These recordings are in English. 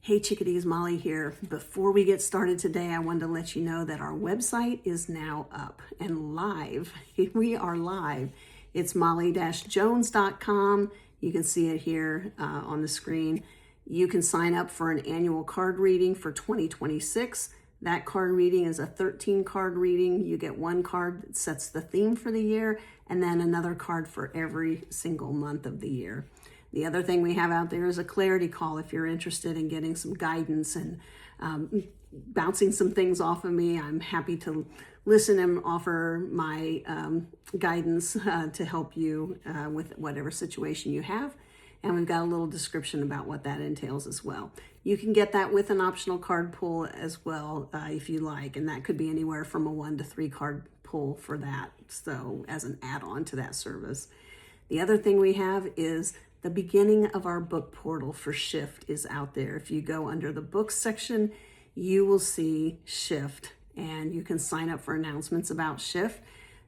Hey chickadees, Molly here. Before we get started today, I wanted to let you know that our website is now up and live. We are live. It's molly-jones.com. You can see it here on the screen. You can sign up for an annual card reading for 2026. That card reading is a 13 card reading. You get one card that sets the theme for the year and then another card for every single month of the year. The other thing we have out there is a clarity call if you're interested in getting some guidance and bouncing some things off of me. I'm happy to listen and offer my guidance to help you with whatever situation you have. And we've got a little description about what that entails as well. You can get that with an optional card pull as well if you like, and that could be anywhere from a 1 to 3 card pull for that, so as an add-on to that service. The other thing we have is the beginning of our book portal for Shift is out there. If you go under the books section, you will see Shift, and you can sign up for announcements about Shift.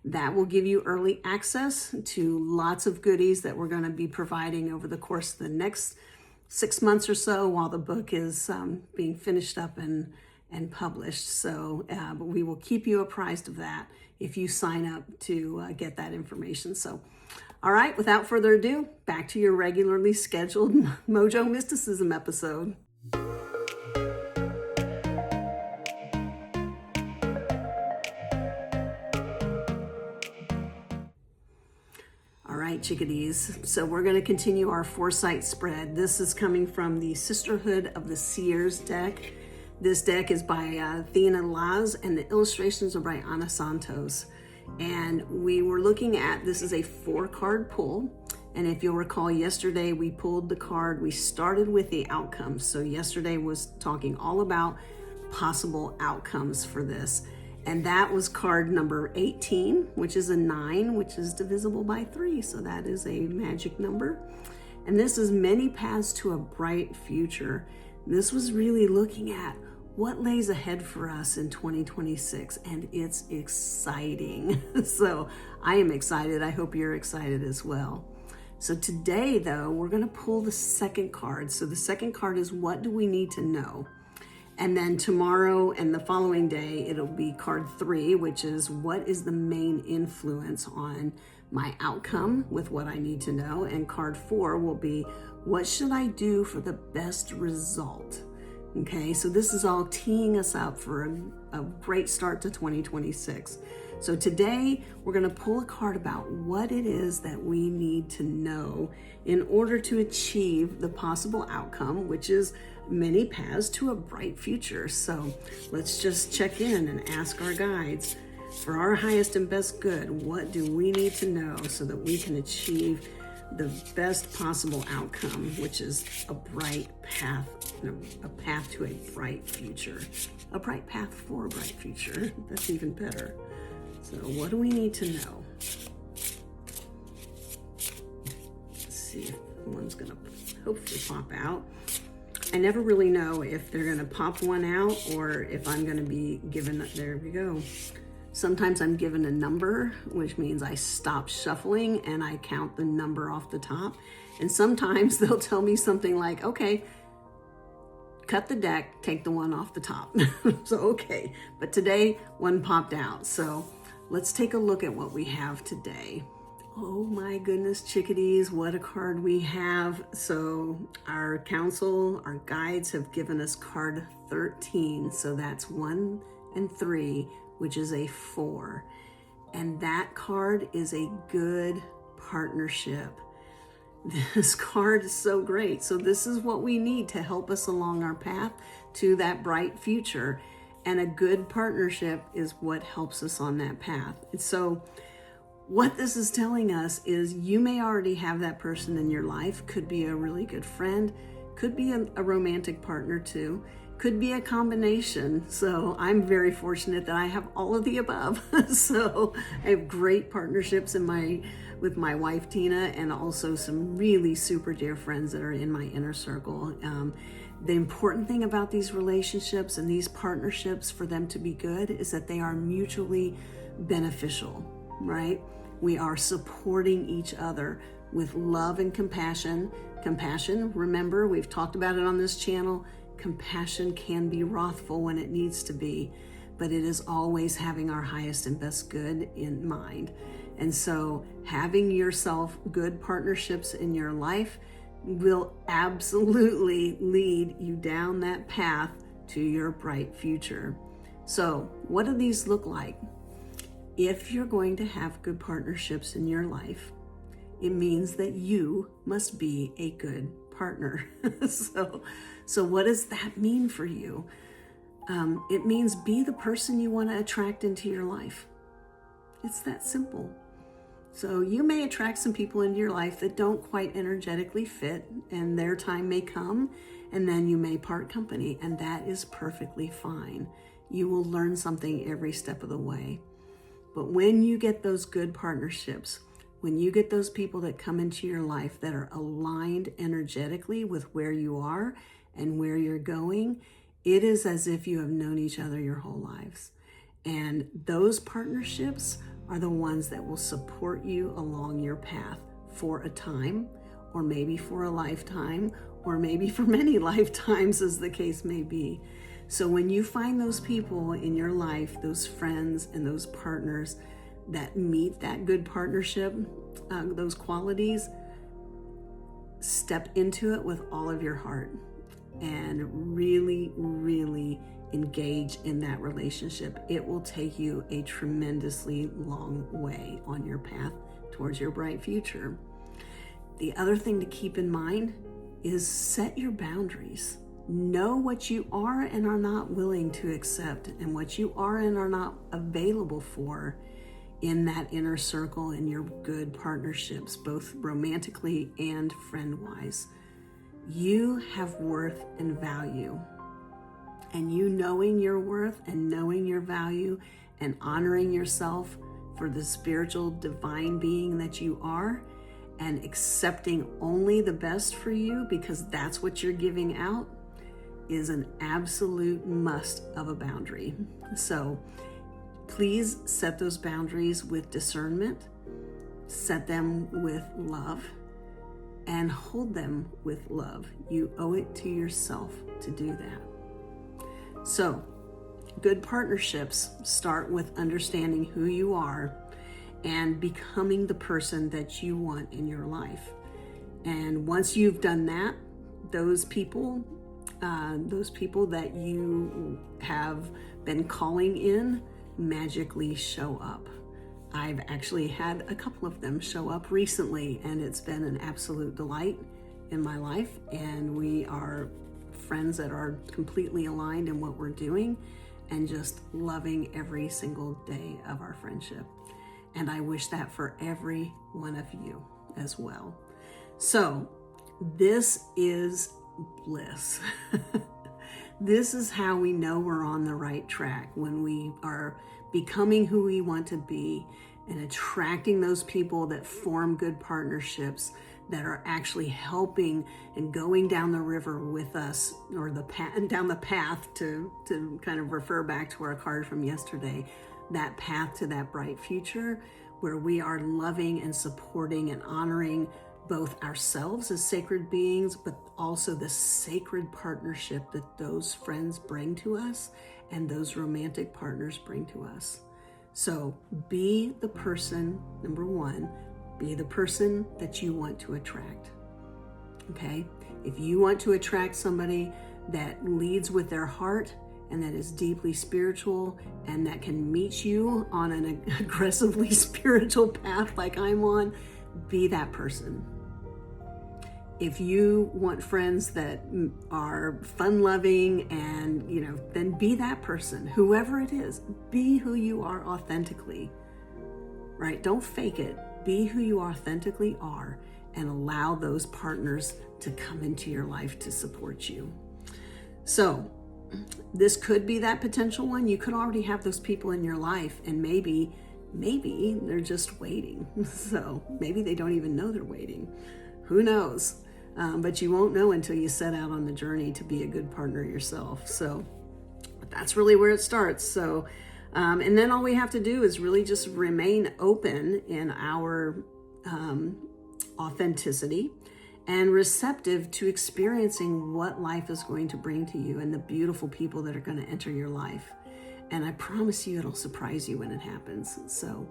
That will give you early access to lots of goodies that we're going to be providing over the course of the next 6 months or so while the book is being finished up and published. So, but we will keep you apprised of that if you sign up to get that information. So, all right, without further ado, back to your regularly scheduled Mojo Mysticism episode. All right, chickadees. So we're going to continue our foresight spread. This is coming from the Sisterhood of the Seers deck. This deck is by Athena Laz, and the illustrations are by Ana Santos. And we were looking at, this is a 4-card pull. And if you'll recall, yesterday we pulled the card, we started with the outcomes. So yesterday was talking all about possible outcomes for this. And that was card number 18, which is a 9, which is divisible by 3. So that is a magic number. And this is many paths to a bright future. This was really looking at what lays ahead for us in 2026, and it's exciting. So I am excited. I hope you're excited as well. So today, though, we're going to pull the second card. So the second card is, what do we need to know? And then tomorrow and the following day, it'll be card 3, which is, what is the main influence on my outcome with what I need to know? And card 4 will be, what should I do for the best result? Okay, so this is all teeing us up for a great start to 2026. So today we're going to pull a card about what it is that we need to know in order to achieve the possible outcome, which is many paths to a bright future. So let's just check in and ask our guides, for our highest and best good, what do we need to know so that we can achieve the best possible outcome, which is a bright path, a path to a bright future, a bright path for a bright future. That's even better. So what do we need to know? Let's see if one's gonna hopefully pop out. I never really know if they're gonna pop one out or if I'm gonna be given, there we go. Sometimes I'm given a number, which means I stop shuffling and I count the number off the top. And sometimes they'll tell me something like, okay, cut the deck, take the one off the top. So, okay, but today one popped out. So let's take a look at what we have today. Oh my goodness, chickadees, what a card we have. So our council, our guides have given us card 13. So that's 1 and 3, which is a 4. And that card is a good partnership. This card is so great. So this is what we need to help us along our path to that bright future. And a good partnership is what helps us on that path. And so what this is telling us is, you may already have that person in your life. Could be a really good friend, could be a romantic partner too, could be a combination. So I'm very fortunate that I have all of the above. So I have great partnerships with my wife Tina, and also some really super dear friends that are in my inner circle. The important thing about these relationships and these partnerships, for them to be good, is that they are mutually beneficial, right? We are supporting each other with love and compassion. Compassion, remember, we've talked about it on this channel. Compassion can be wrathful when it needs to be, but it is always having our highest and best good in mind. And so having yourself good partnerships in your life will absolutely lead you down that path to your bright future. So what do these look like? If you're going to have good partnerships in your life, it means that you must be a good partner. So what does that mean for you? It means be the person you want to attract into your life. It's that simple. So you may attract some people into your life that don't quite energetically fit, and their time may come, and then you may part company, and that is perfectly fine. You will learn something every step of the way. But when you get those good partnerships, when you get those people that come into your life that are aligned energetically with where you are and where you're going, it is as if you have known each other your whole lives. And those partnerships are the ones that will support you along your path for a time, or maybe for a lifetime, or maybe for many lifetimes, as the case may be. So when you find those people in your life, those friends and those partners that meet that good partnership, those qualities, step into it with all of your heart and really, really engage in that relationship. It will take you a tremendously long way on your path towards your bright future. The other thing to keep in mind is set your boundaries. Know what you are and are not willing to accept, and what you are and are not available for in that inner circle in your good partnerships, both romantically and friend-wise. You have worth and value. And you knowing your worth and knowing your value and honoring yourself for the spiritual divine being that you are, and accepting only the best for you because that's what you're giving out, is an absolute must of a boundary. So please set those boundaries with discernment, set them with love, and hold them with love. You owe it to yourself to do that. So, good partnerships start with understanding who you are and becoming the person that you want in your life. And once you've done that, those people that you have been calling in magically show up. I've actually had a couple of them show up recently, and it's been an absolute delight in my life. And we are friends that are completely aligned in what we're doing and just loving every single day of our friendship. And I wish that for every one of you as well. So this is bliss. This is how we know we're on the right track, when we are becoming who we want to be and attracting those people that form good partnerships, that are actually helping and going down the river with us, or down the path, to kind of refer back to our card from yesterday, that path to that bright future where we are loving and supporting and honoring both ourselves as sacred beings, but also the sacred partnership that those friends bring to us and those romantic partners bring to us. So be the person, number one, be the person that you want to attract. Okay? If you want to attract somebody that leads with their heart and that is deeply spiritual and that can meet you on an aggressively spiritual path like I'm on, be that person. If you want friends that are fun-loving and, then be that person. Whoever it is, be who you are authentically, right? Don't fake it. Be who you authentically are and allow those partners to come into your life to support you. So this could be that potential one. You could already have those people in your life, and maybe they're just waiting. So maybe they don't even know they're waiting. Who knows? But you won't know until you set out on the journey to be a good partner yourself. So that's really where it starts. So, and then all we have to do is really just remain open in our authenticity and receptive to experiencing what life is going to bring to you and the beautiful people that are going to enter your life. And I promise you it'll surprise you when it happens. So,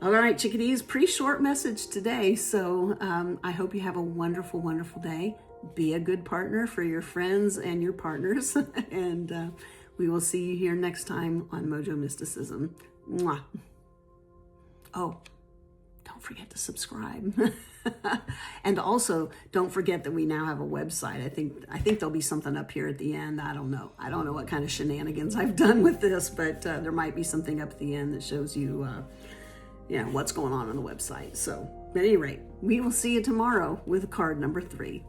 all right, chickadees, pretty short message today. So I hope you have a wonderful, wonderful day. Be a good partner for your friends and your partners. And we will see you here next time on Mojo Mysticism. Mwah. Oh, don't forget to subscribe. And also, don't forget that we now have a website. I think there'll be something up here at the end. I don't know what kind of shenanigans I've done with this, but there might be something up at the end that shows you, what's going on the website. So, at any rate, we will see you tomorrow with card number 3.